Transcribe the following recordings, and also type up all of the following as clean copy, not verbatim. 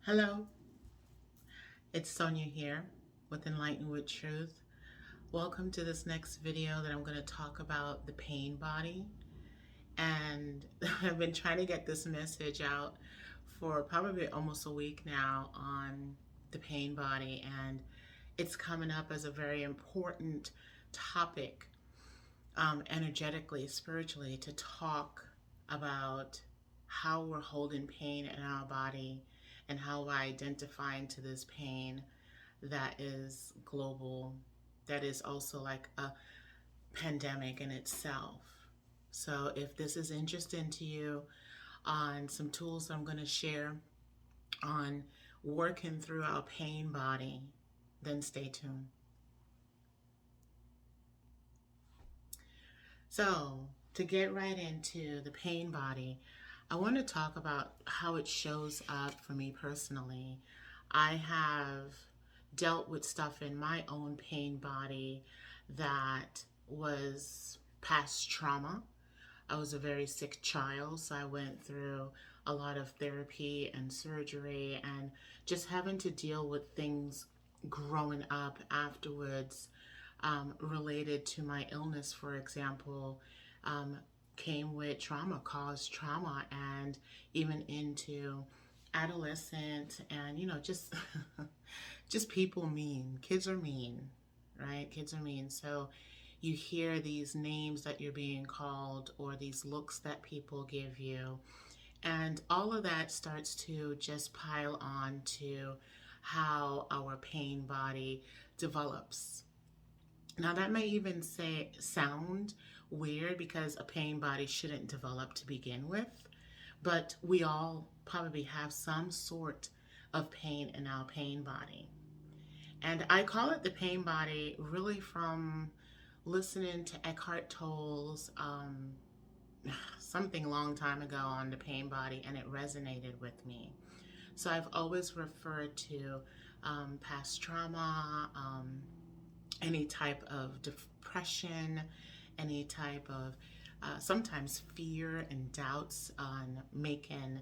Hello, it's Sonia here with Enlighten with Truth. Welcome to this next video that I'm going to talk about the pain body. And I've been trying to get this message out for probably almost a week now on the pain body, and it's coming up as a very important topic, energetically, spiritually, to talk about how we're holding pain in our body and how we're identifying to this pain that is global, that is also like a pandemic in itself. So if this is interesting to you, on some tools I'm going to share on working through our pain body, then stay tuned. So to get right into the pain body, I want to talk about how it shows up for me personally. I have dealt with stuff in my own pain body that was past trauma. I was a very sick child, so I went through a lot of therapy and surgery and just having to deal with things growing up afterwards, related to my illness, for example, came with trauma, caused trauma, and even into adolescent, and just just people mean. Kids are mean, right? Kids are mean. So you hear these names that you're being called or these looks that people give you, and all of that starts to just pile on to how our pain body develops. Now that may even sound weird because a pain body shouldn't develop to begin with, but we all probably have some sort of pain in our pain body. And I call it the pain body really from listening to Eckhart Tolle's something long time ago on the pain body, and it resonated with me. So I've always referred to past trauma, any type of depression, any type of sometimes fear and doubts on making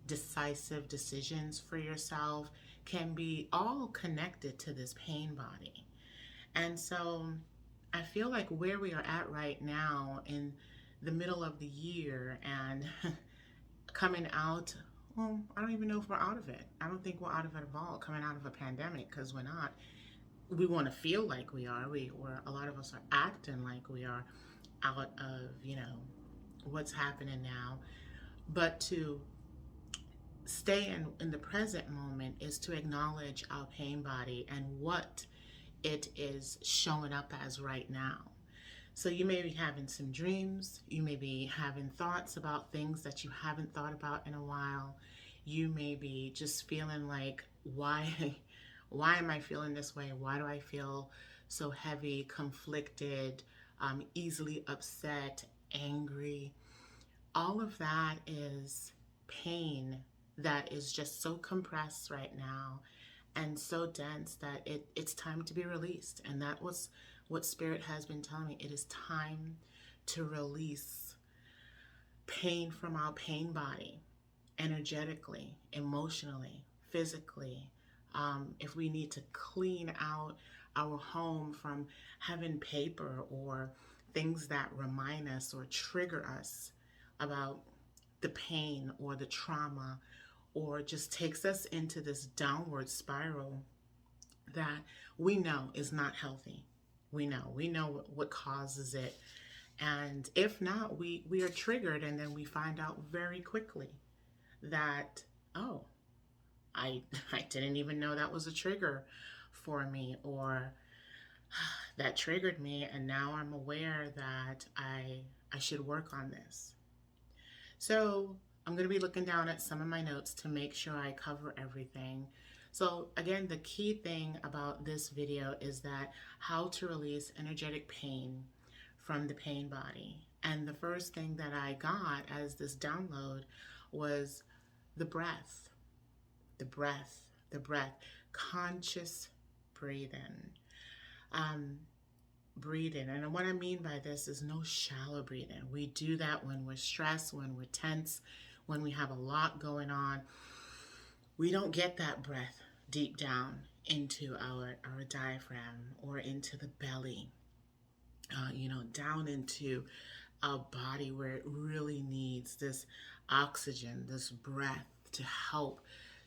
decisive decisions for yourself can be all connected to this pain body. And so I feel like where we are at right now in the middle of the year and coming out, well, I don't even know if we're out of it. I don't think we're out of it at all, coming out of a pandemic, because we're not. We want to feel like we are. We're a lot of us are acting like we are out of, what's happening now. But to stay in the present moment is to acknowledge our pain body and what it is showing up as right now. So you may be having some dreams, you may be having thoughts about things that you haven't thought about in a while. You may be just feeling like, why am I feeling this way? Why do I feel so heavy, conflicted, easily upset, angry? All of that is pain that is just so compressed right now and so dense that it's time to be released. And that was what Spirit has been telling me. It is time to release pain from our pain body, energetically, emotionally, physically. If we need to clean out our home from having paper or things that remind us or trigger us about the pain or the trauma, or just takes us into this downward spiral that we know is not healthy. We know what causes it. And if not, we are triggered, and then we find out very quickly that, oh, I didn't even know that was a trigger for me, or that triggered me, and now I'm aware that I should work on this. So I'm going to be looking down at some of my notes to make sure I cover everything. So again, the key thing about this video is that how to release energetic pain from the pain body. And the first thing that I got as this download was the breath, the breath, the breath, conscious breathing. Breathing. And what I mean by this is no shallow breathing. We do that when we're stressed, when we're tense, when we have a lot going on. We don't get that breath deep down into our diaphragm or into the belly, down into our body where it really needs this oxygen, this breath to help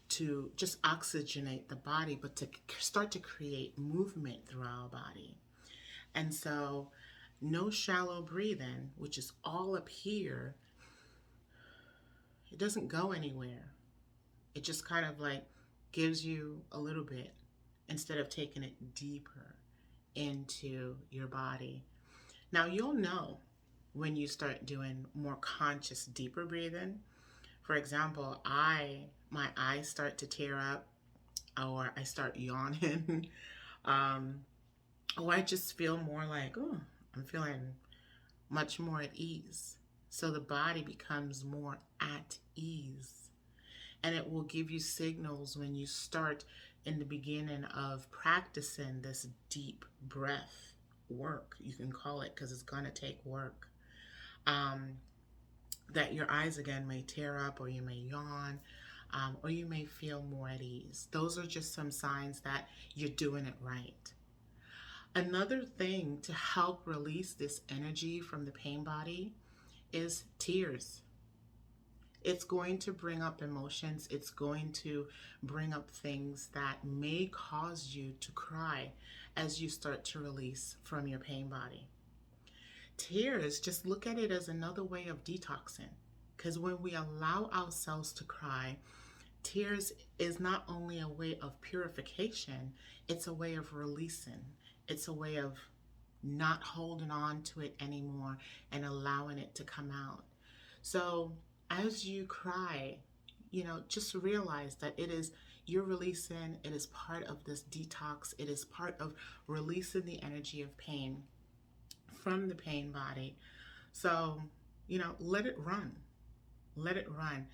to just oxygenate the body, but to start to create movement through our body. And so, no shallow breathing, which is all up here, it doesn't go anywhere. It just kind of like gives you a little bit instead of taking it deeper into your body. Now, you'll know when you start doing more conscious, deeper breathing. For example, my eyes start to tear up, or I start yawning, um, or I just feel more like, oh, I'm feeling much more at ease. So the body becomes more at ease. And it will give you signals when you start in the beginning of practicing this deep breath work, you can call it, because it's going to take work. That your eyes again may tear up, or you may yawn, or you may feel more at ease. Those are just some signs that you're doing it right. Another thing to help release this energy from the pain body is tears. It's going to bring up emotions. It's going to bring up things that may cause you to cry as you start to release from your pain body. Tears, just look at it as another way of detoxing. Because when we allow ourselves to cry, tears is not only a way of purification, it's a way of releasing. It's a way of not holding on to it anymore and allowing it to come out. So as you cry, just realize that you're releasing, it is part of this detox, it is part of releasing the energy of pain from the pain body. So, let it run. Let it run.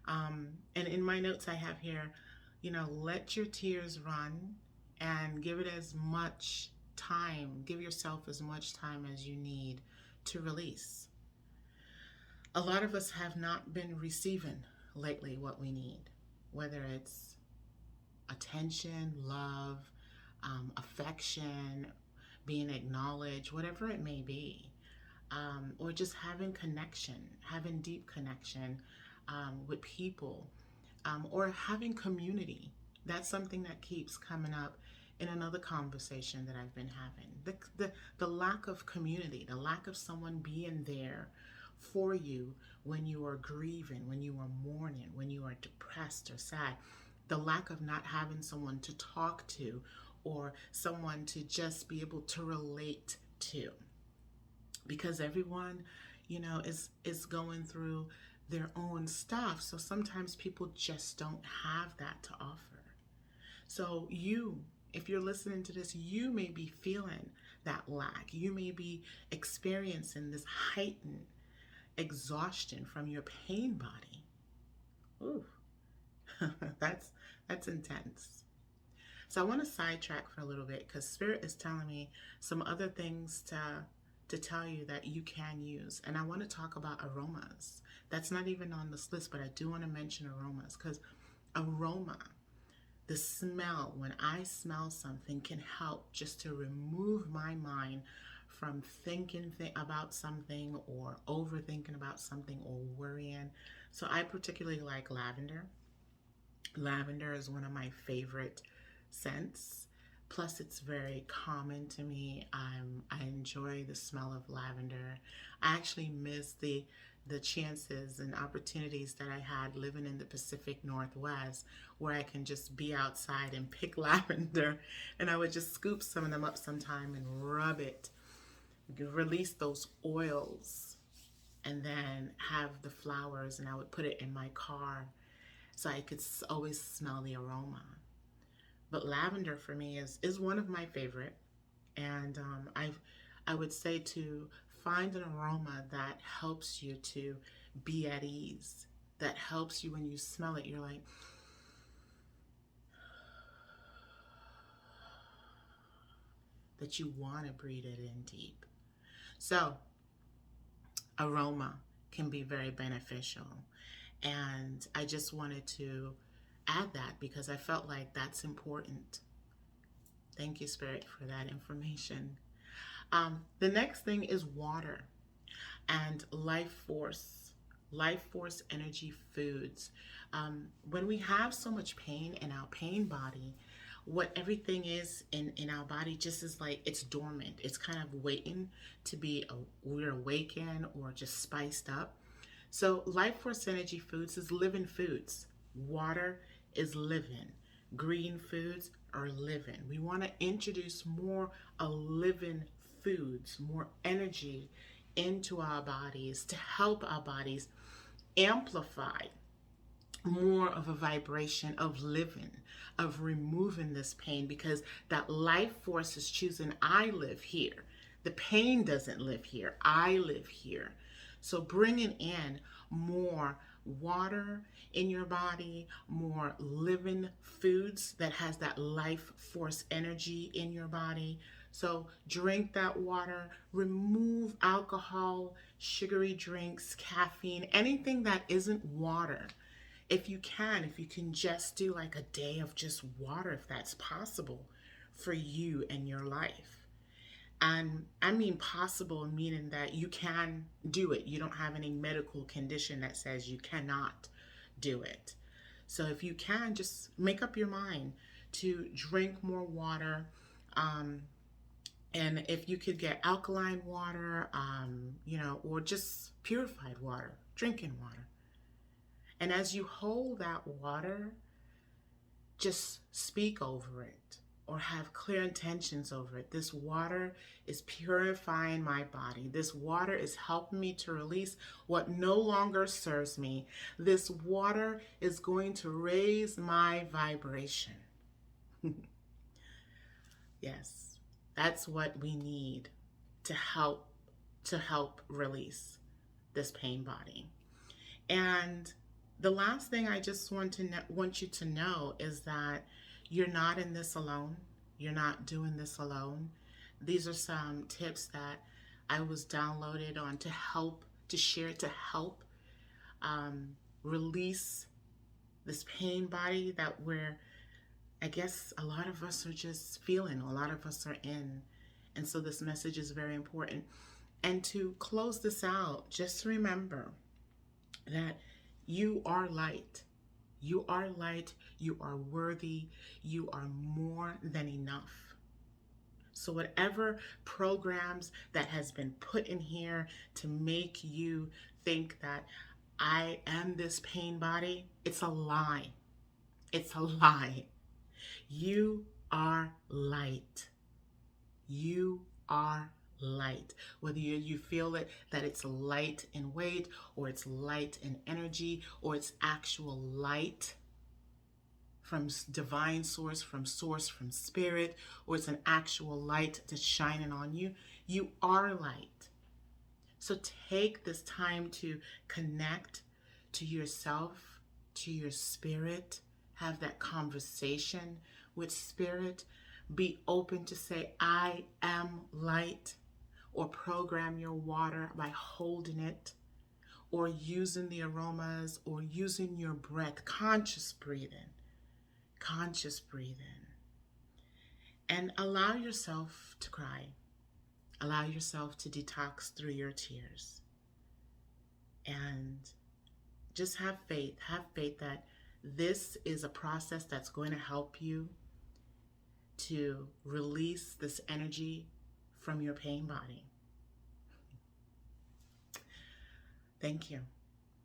And in my notes I have here, let your tears run and give it as much time, give yourself as much time as you need to release. A lot of us have not been receiving lately what we need, whether it's attention, love, affection, being acknowledged, whatever it may be, or just having connection, having deep connection with people, or having community. That's something that keeps coming up in another conversation that I've been having. The lack of community, the lack of someone being there for you when you are grieving, when you are mourning, when you are depressed or sad, the lack of not having someone to talk to or someone to just be able to relate to, because everyone is going through their own stuff. So sometimes people just don't have that to offer. So if you're listening to this, you may be feeling that lack. You may be experiencing this heightened exhaustion from your pain body. Ooh, that's intense. So I want to sidetrack for a little bit because Spirit is telling me some other things to tell you that you can use. And I want to talk about aromas. That's not even on this list, but I do want to mention aromas because aroma, the smell, when I smell something, can help just to remove my mind from thinking about something or overthinking about something or worrying. So I particularly like lavender. Lavender is one of my favorite scents. Plus, it's very common to me. I enjoy the smell of lavender. I actually miss the chances and opportunities that I had living in the Pacific Northwest, where I can just be outside and pick lavender, and I would just scoop some of them up sometime and rub it, release those oils, and then have the flowers, and I would put it in my car so I could always smell the aroma. But lavender for me is one of my favorite, and I would say to find an aroma that helps you to be at ease, that helps you when you smell it, you're like, that you want to breathe it in deep. So aroma can be very beneficial, and I just wanted to add that because I felt like that's important. Thank you, Spirit, for that information. The next thing is water and life force energy foods. When we have so much pain in our pain body, what everything is in our body just is like it's dormant. It's kind of waiting to be we're awakened or just spiced up. So life force energy foods is living foods. Water is living. Green foods are living. We want to introduce more living foods, more energy into our bodies to help our bodies amplify more of a vibration of living, of removing this pain, because that life force is choosing, I live here. The pain doesn't live here. I live here. So bringing in more water in your body, more living foods that has that life force energy in your body. So drink that water, remove alcohol, sugary drinks, caffeine, anything that isn't water. If you can just do like a day of just water, if that's possible for you and your life. And I mean possible, meaning that you can do it. You don't have any medical condition that says you cannot do it. So if you can, just make up your mind to drink more water. And if you could get alkaline water, or just purified water, drinking water. And as you hold that water, just speak over it or have clear intentions over it. This water is purifying my body. This water is helping me to release what no longer serves me. This water is going to raise my vibration. Yes, that's what we need to help release this pain body. And the last thing I just want you to know is that you're not in this alone. You're not doing this alone. These are some tips that I was downloaded on to share to help release this pain body that I guess a lot of us are just feeling, a lot of us are in. And so this message is very important. And to close this out, just remember that you are light. You are light. You are worthy. You are more than enough. So whatever programs that has been put in here to make you think that I am this pain body, it's a lie. It's a lie. You are light. You are light. Whether you feel it that it's light in weight, or it's light in energy, or it's actual light from divine source, from spirit, or it's an actual light that's shining on you, you are light. So take this time to connect to yourself, to your spirit, have that conversation with spirit. Be open to say, I am light, or program your water by holding it, or using the aromas, or using your breath, conscious breathing, and allow yourself to cry. Allow yourself to detox through your tears, and just have faith that this is a process that's going to help you to release this energy from your pain body. Thank you.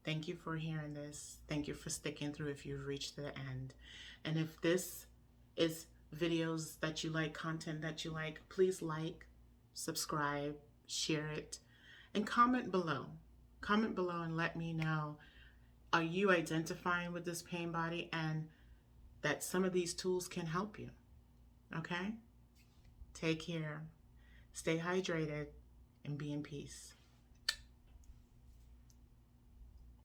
Thank you for hearing this. Thank you for sticking through if you've reached the end. And if this is videos that you like, content that you like, please like, subscribe, share it, and comment below. Comment below and let me know, are you identifying with this pain body and that some of these tools can help you? Okay? Take care. Stay hydrated and be in peace.